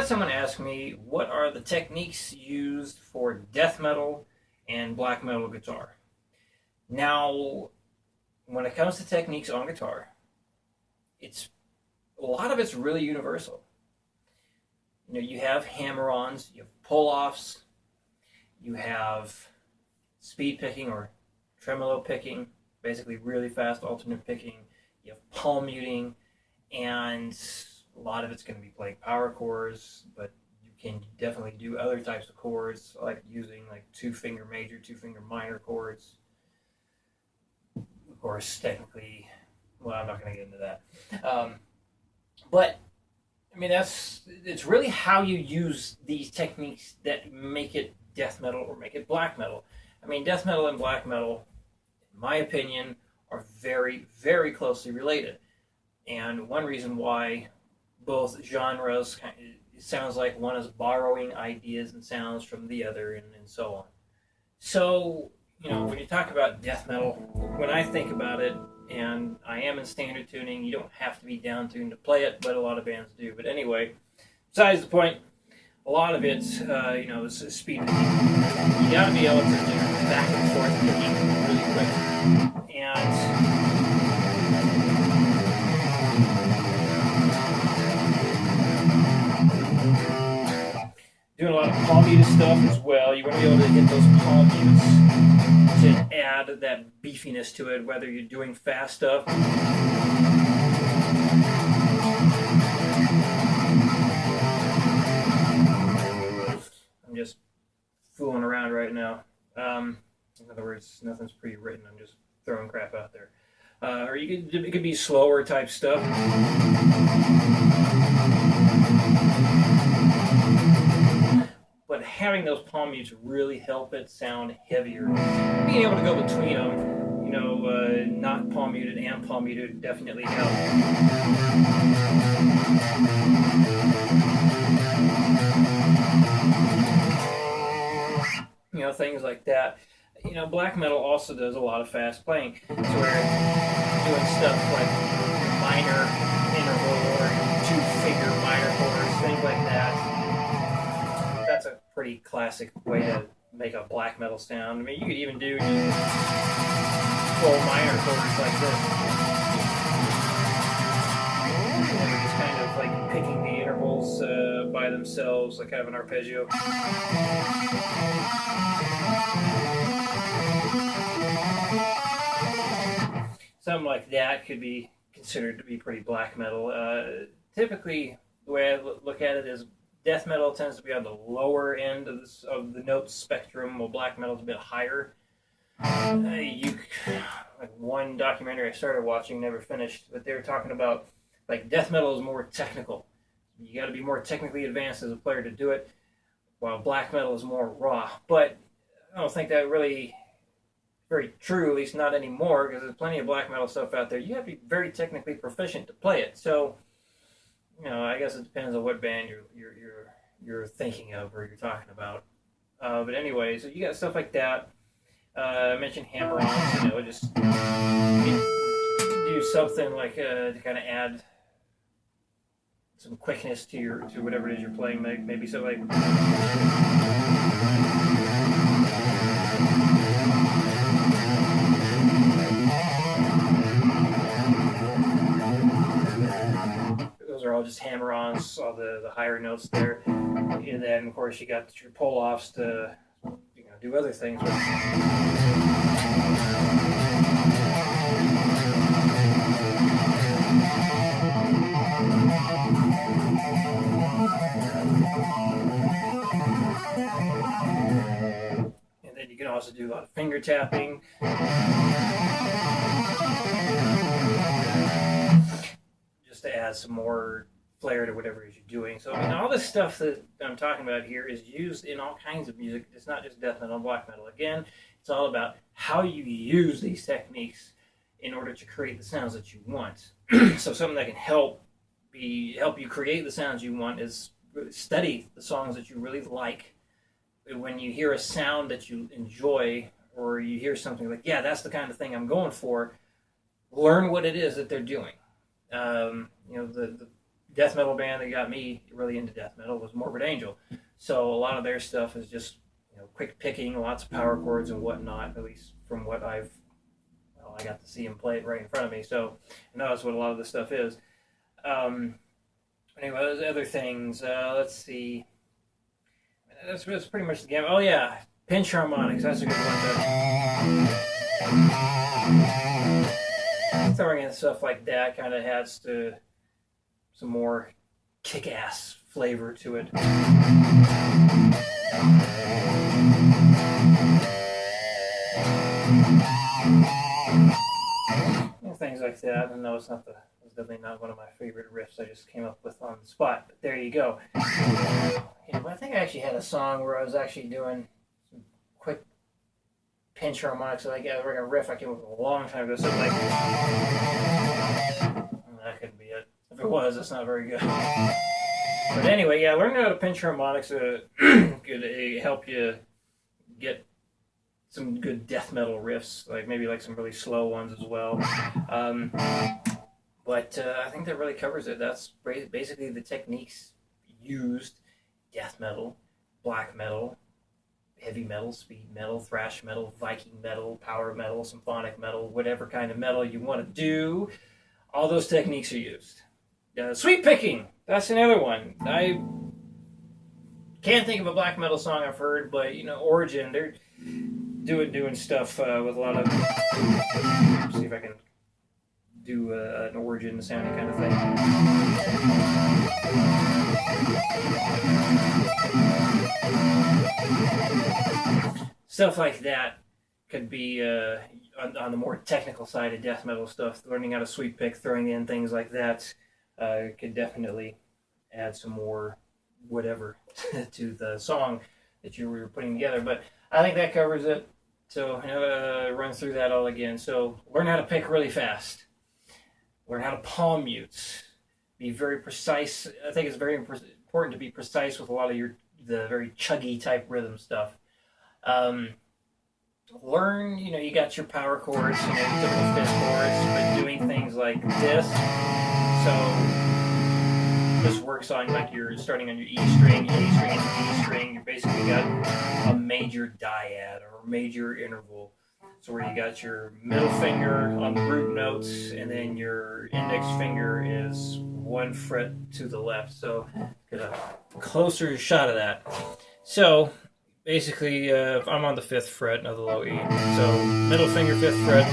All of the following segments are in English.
had someone ask me, what are the techniques used for death metal and black metal guitar? Now, when it comes to techniques on guitar, it's a lot of it's really universal. You have hammer-ons, you have pull-offs, you have speed picking or tremolo picking, basically really fast alternate picking. You have palm muting, and a lot of it's going to be playing power chords, but you can definitely do other types of chords, like using like 2-finger major, 2-finger minor chords. Of course, technically, well, I'm not going to get into that. But I mean, it's really how you use these techniques that make it death metal or make it black metal. I mean, death metal and black metal, in my opinion, are very, very closely related. And one reason why both genres, it sounds like one is borrowing ideas and sounds from the other, and so on. So, when you talk about death metal, when I think about it, and I am in standard tuning, you don't have to be down tuned to play it, but a lot of bands do. But anyway, besides the point, a lot of it's, this speed picking. You got to be able to do back and forth picking really quick. And doing a lot of palm muted stuff as well. You want to be able to get those palm mutes to add that beefiness to it, whether you're doing fast stuff. I'm just fooling around right now. In other words, nothing's pre-written. I'm just throwing crap out there. Or it could be slower type stuff. But having those palm mutes really help it sound heavier. Being able to go between them, not palm muted and palm muted definitely help. Things like that. Black metal also does a lot of fast playing. So we're doing stuff like minor interval or 2-finger minor chords, things like that. That's a pretty classic way to make a black metal sound. I mean, you could even do full minor chords like this. And we're just kind of like picking the intervals by themselves, like kind of an arpeggio. Something like that could be considered to be pretty black metal. Typically, the way I look at it is death metal tends to be on the lower end of the note spectrum, while black metal is a bit higher. Like one documentary I started watching, never finished, but they were talking about like death metal is more technical. You got to be more technically advanced as a player to do it, while black metal is more raw. But I don't think that really very true, at least not anymore, because there's plenty of black metal stuff out there. You have to be very technically proficient to play it. So, I guess it depends on what band you're thinking of or you're talking about. But anyway, so you got stuff like that. I mentioned hammer-ons. Just do something like to kind of add some quickness to whatever it is you're playing. Maybe something like. Are all just hammer-ons, all the higher notes there, and then of course you got your pull-offs to do other things with. And then you can also do a lot of finger tapping. To add some more flair to whatever it is you're doing. So, all this stuff that I'm talking about here is used in all kinds of music. It's not just death metal and black metal. Again, it's all about how you use these techniques in order to create the sounds that you want. So something that can help you create the sounds you want is study the songs that you really like. When you hear a sound that you enjoy, or you hear something like, yeah, that's the kind of thing I'm going for, learn what it is that they're doing. The death metal band that got me really into death metal was Morbid Angel. So a lot of their stuff is just, you know, quick picking, lots of power chords and whatnot, at least from what I got to see him play it right in front of me. So I know that's what a lot of this stuff is. Anyway, those other things, let's see. That's pretty much the game. Oh yeah, pinch harmonics, that's a good one too. Throwing in stuff like that kind of adds to some more kick-ass flavor to it. Things like that. I know it's definitely not one of my favorite riffs I just came up with on the spot, but there you go. Yeah, but I think I actually had a song where I was actually doing some quick pinch harmonics, like a riff I came up with a long time ago. Something like that could be it. If it was, it's not very good. But anyway, yeah, learning how to pinch harmonics could help you get some good death metal riffs, like maybe like some really slow ones as well. But I think that really covers it. That's basically the techniques used: death metal, black metal, heavy metal, speed metal, thrash metal, Viking metal, power metal, symphonic metal, whatever kind of metal you want to do. All those techniques are used. Sweep picking, that's another one. I can't think of a black metal song I've heard, but you know, Origin, they're doing stuff with a lot of. Let's see if I can do an Origin sounding kind of thing. Stuff like that could be on the more technical side of death metal stuff. Learning how to sweep pick, throwing in things like that could definitely add some more whatever to the song that you were putting together. But I think that covers it. So run through that all again. So learn how to pick really fast. Learn how to palm mute. Be very precise. I think it's very important to be precise with a lot of the very chuggy type rhythm stuff. Learn, you got your power chords, typical fifth chords, but doing things like this. So this works on like you're starting on your E string, A string, and D string. You basically got a major dyad or major interval. So where you got your middle finger on the root notes, and then your index finger is one fret to the left. So get a closer shot of that. So basically, if I'm on the 5th fret of the low E, so middle finger 5th fret,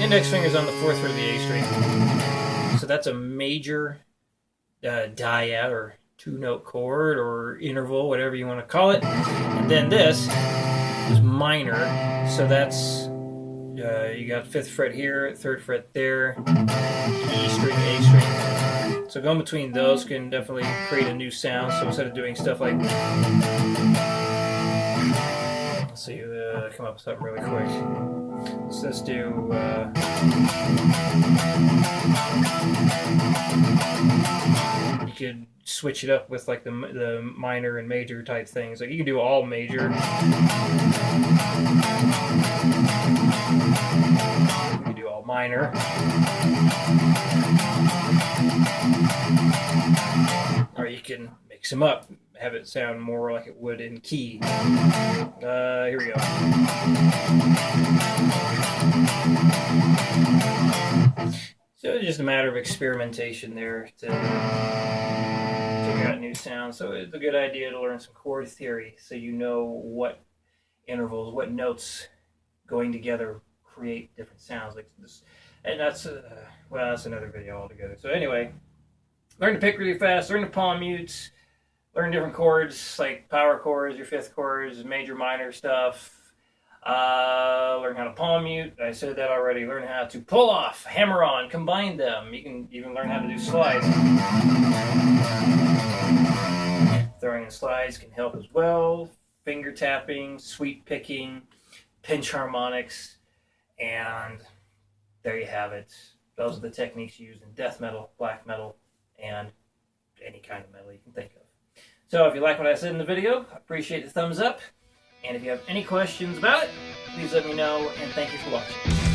index finger's on the 4th fret of the A string. So that's a major dyad or 2-note chord or interval, whatever you want to call it. And then this is minor, so that's you got 5th fret here, 3rd fret there, E string, A string. So going between those can definitely create a new sound. So instead of doing stuff like, let's see, come up with something really quick. So let's do. You could switch it up with like the minor and major type things. Like you can do all major. You can do all minor. Or you can mix them up, have it sound more like it would in key. Here we go. So it's just a matter of experimentation there to figure out new sounds. So it's a good idea to learn some chord theory so you know what intervals, what notes going together create different sounds like this. And that's that's another video altogether. So anyway, learn to pick really fast, learn to palm mute, learn different chords like power chords, your 5th chords, major, minor stuff. Learn how to palm mute. I said that already. Learn how to pull off, hammer on, combine them. You can even learn how to do slides. Throwing in slides can help as well. Finger tapping, sweep picking, pinch harmonics, and there you have it. Those are the techniques used in death metal, black metal, and any kind of metal you can think of. So if you like what I said in the video, I appreciate the thumbs up. And if you have any questions about it, please let me know, and thank you for watching.